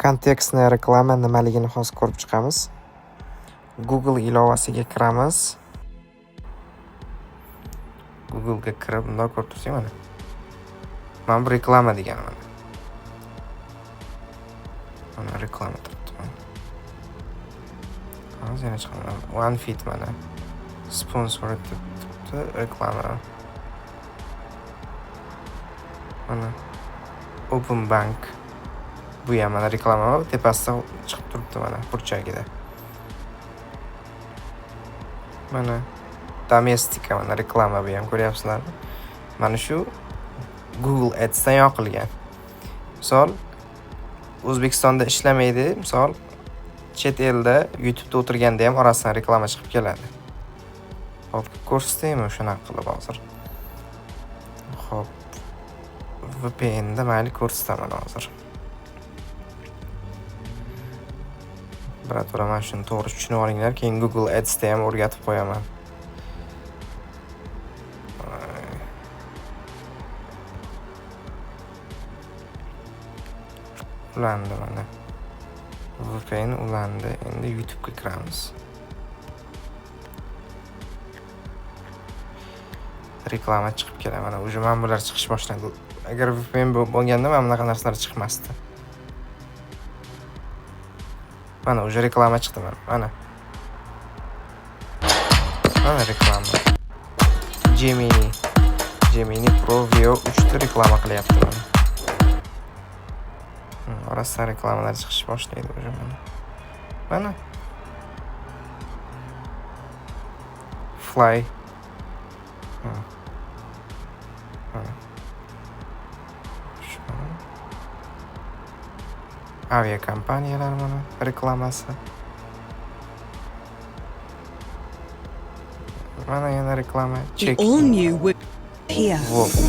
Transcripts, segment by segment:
Kontekstni reklama nimaligini hozir ko'rib chiqamiz. Google ilovasiga kiramiz. Google'ga kirib, bunday ko'rib tursak mana. Mana bu reklama degani mana. Mana reklama turibdi mana. Hozir yana chiqaman. OneFit mana. Sponsor turibdi reklama. Mana Open Bank. Bu ham mana reklama tepasida chiqib turibdi mana burchagida. Mana Domestika mana reklama bu ham ko'ryapsizlarmi? Mana shu Google Ads'dan yoqilgan. Misol O'zbekistonda ishlamaydi, misol chet elda YouTube'da o'tirganda ham orasidan reklama chiqib keladi. Hop, ko'rsataymi shunaqa qilib hozir? Hop. VPN da mayli ko'rsataman hozir. Biroq mana shuni to'g'ri tushunib olinglar, keyin Google Ads'da ham o'rgatib qo'yaman. Ulandi mana. VPN ulandi. Endi YouTube'ga kiramiz. Reklama chiqib keladi. Mana o'sha mana bular chiqish boshladi. Agar VPN bo'lganda mana bunaqa narsalar chiqmasdi. Mana o'sha reklama chiqdi mana. Mana reklama. Gemini Pro Veo 3 ta reklama qilyapti mana. Orasidan reklamalar chiqish boshlaydi o'sha mana. Mana. Fly. Aviakompaniyalar mana reklamasi. Mana yana reklama. The all-new here.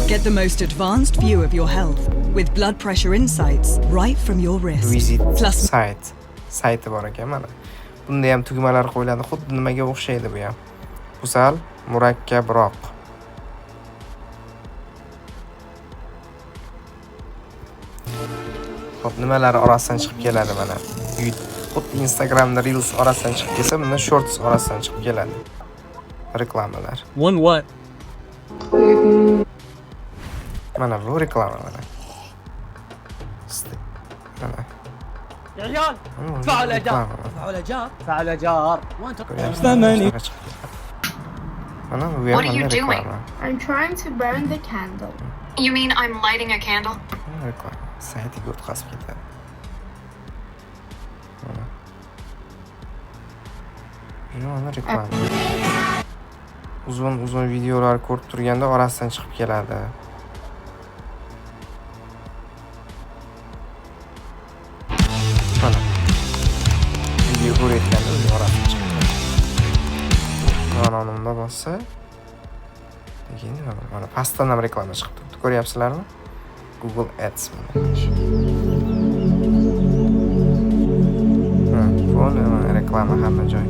Get the most advanced view of your health with blood pressure insights right from your wrist. Visit Plus sayti bor ekan mana. Bunda ham tugmalar qo'yiladi, xuddi nimaga o'xshaydi bu ham. Bu sal murakkabroq. Hop, nimalar orasidan chiqib keladi mana. Xuddi Instagramda Reels orasidan chiqib kelsa, bunda Shorts orasidan chiqib keladi. Reklamalar. One what? Mana bu reklama mana. Mana. يا عيال ادفعوا على جار ادفعوا على جار وانت What are you doing? I'm trying to burn the candle. You mean I'm lighting a candle? Reklama. Saytiga o'tkazib ketadi. Mana reklama. Uzun videolar ko'rib turganda orasidan chiqib keladi. Mana. Video ko'rayotganda orasidan chiqib keladi. Mana bossa. Keyin mana pastdan ham reklama chiqib turibdi. Ko'ryapsizlarmi? Google Ads mana. Mana reklama hamma joy.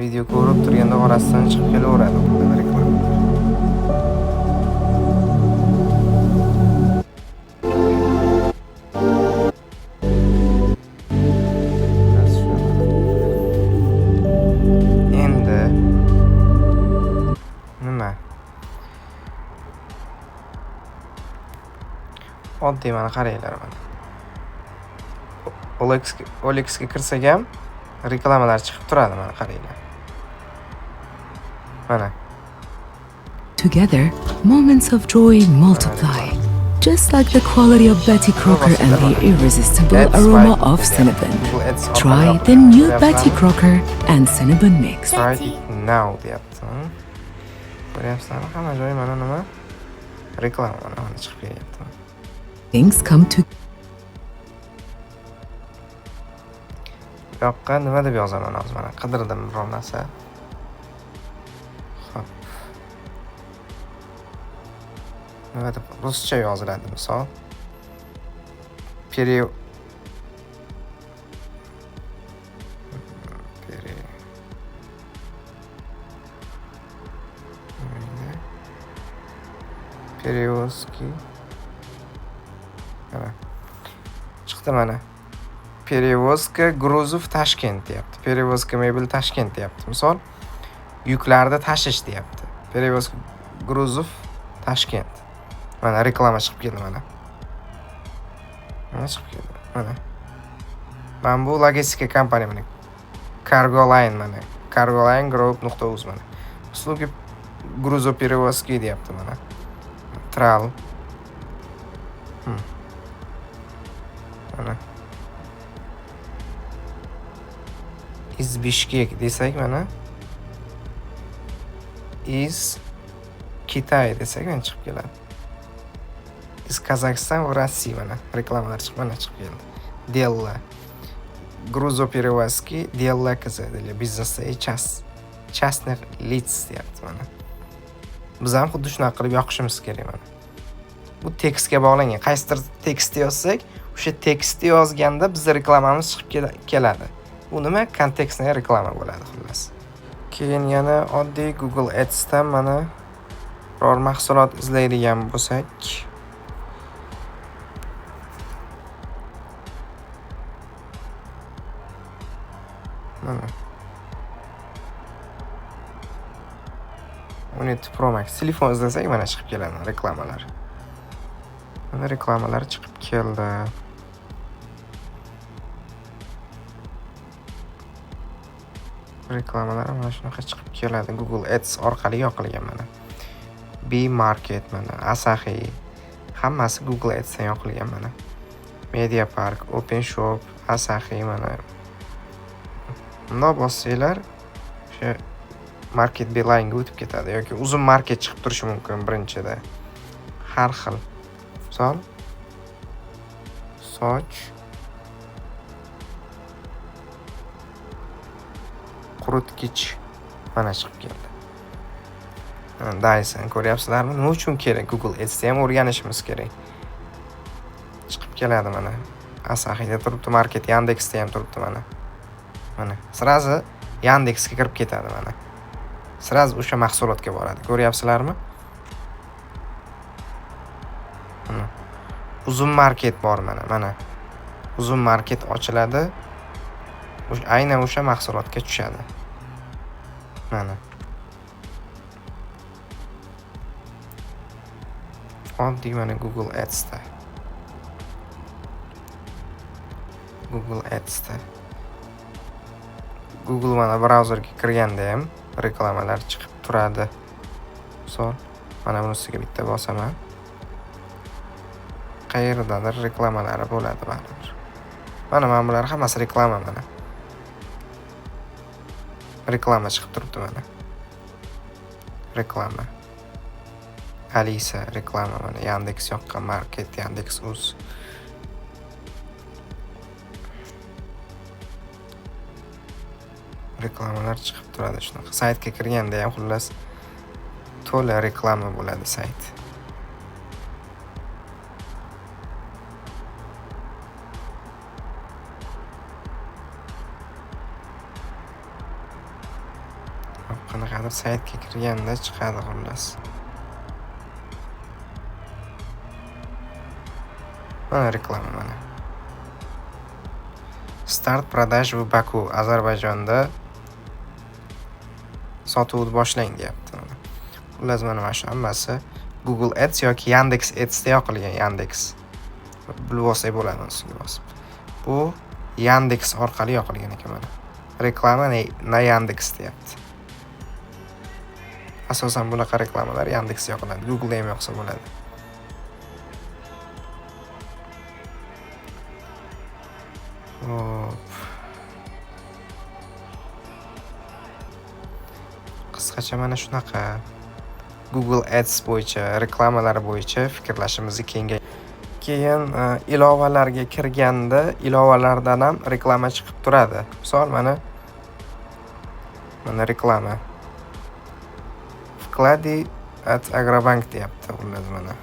Video ko'rib turganda orasidan chiqib kelaveradi bu reklama. Endi nima? Oddiy mana qaranglar mana. OLXga kirsak ham reklamalar chiqib turadi mana qaranglar. Mana. Together, moments of joy multiply. Just like the quality of Betty Crocker and the irresistible aroma of Cinnabon. Try the new Betty Crocker and Cinnabon mix. Try it now deyapti. Ko'ryapsizlarmi? Hamma joy mana nima? Reklama mana chiqib kelyapti. Things come to yoqqa nima deb yozaman hozir mana qidirdim biror narsa. Xo'p. Nima deb ruscha yoziladi misol. Перевозки. Chiqdi mana. Перевозка грузов Tashkent deyapti. Перевозка mebel Tashkent deyapti. Misol, yuklarni tashish deyapti. Перевозка грузов Tashkent. Mana reklama chiqib keldi mana. Mana chiqib keldi. Mana. Mana bu logistika kompaniya mana. Cargo Line mana. Cargo Line Group.uz mana. Uslugi грузоперевозки deyapti mana. Tral. Mana. Iz Bishkek desak mana. Iz Kitay desak mana chiqib keladi. Iz Kazakhstan va Rossiya mana reklamalar chiqib keldi. Della. Грузоперевозки Della KZ для бизнеса и частных лиц deyapti mana. Biz ham xuddi shunaqa qilib yoqishimiz kerak mana. Bu tekstga bog'langan. Qaysidir tekstni yozsak, o'sha tekstni yozganda bizning reklamamiz chiqib keladi. Bu nima? Kontekstli reklama bo'ladi xullas. Keyin yana oddiy Google Ads dan mana biror mahsulot izlaydigan bo'lsak, mana 17 Pro Max telefon izlasak mana chiqib keladi reklamalar. Mana reklamalar chiqib keldi. Reklamalar mana shunaqa chiqib keladi. Google Ads orqali yoqilgan mana. B-Market mana, Asahi hammasi Google Ads dan yoqilgan mana. Mediapark, Open Shop, Asahi mana. Bunda bossanglar o'sha Market Beeline ga o'tib ketadi yoki uzun market chiqib turishi mumkin birinchida. Har xil. Misol soch quritgich mana chiqib keldi. Dyson ko'ryapsizlarmi? Nima uchun kerak? Google Ads'ni ham o'rganishimiz kerak. Chiqib keladi mana. Asahida turibdi, Market Yandexda ham turibdi mana. Mana. Sirazi Yandexga kirib ketadi mana. Sirazi o'sha mahsulotga boradi. Ko'ryapsizlarmi? Mana. Uzun market bor mana. Mana. Uzun market ochiladi. Aynan o'sha mahsulotga tushadi. Mana. Oddiy mana Google Ads'da. Google Ads'da. Google mana brauzerga kirganda ham reklamalar chiqib turadi. Misol, mana bunisiga bitta bosaman. Qayerdadir reklamalari bo'ladi baribir. Mana bular hammasi reklama mana. Reklama chiqib turibdi mana. Reklama. Alisa reklama mana. Yandex yoqqan Market, Yandex.uz. Reklamalar chiqib turadi shunaqa. Saytga kirganda ham xullas to'la reklama bo'ladi sayt. Qanaqadir saytga kirganda chiqadi xullas. Mana reklama mana. Start продаж в Baku, Ozarbayjonda sotuvni boshlang deyapti mana. Xullas mana shu hammasi Google Ads yoki Yandex Ads'da yoqilgan. Yandex bilib olsak bo'ladi unisiga bosib. Bu Yandex orqali yoqilgan ekan mana. Reklama na Yandex deyapti. Asosan bunaqa reklamalar Yandexda yoqiladi. Google'da ham yoqsa bo'ladi. Qisqacha mana shunaqa Google Ads bo'yicha, reklamalar bo'yicha fikrlashimizni kengaytirdik. Keyin ilovalarga kirganda ilovalardan ham reklama chiqib turadi. Misol mana reklama. Vkladi at Agrobank deyapti xullas mana.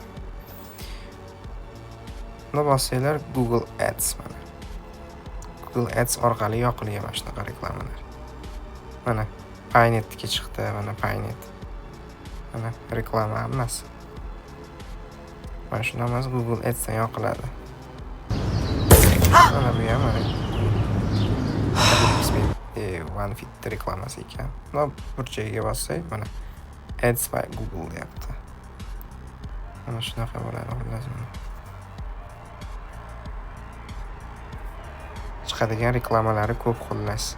Buni bossanglar Google Ads mana. Google Ads orqali yoqilgan mana shunaqa reklamalar. Mana Paynetga chiqdi, mana Paynet. Mana reklama hammasi. Mana shu namas Google Ads dan yoqiladi. Mana bu ham mana. OneFit reklamasi ekan. Mana burchagiga bossak, mana Ads by Google deyapti. Mana shunaqa bo'ladi, xullas. Chiqadigan reklamalari ko'p, xullas.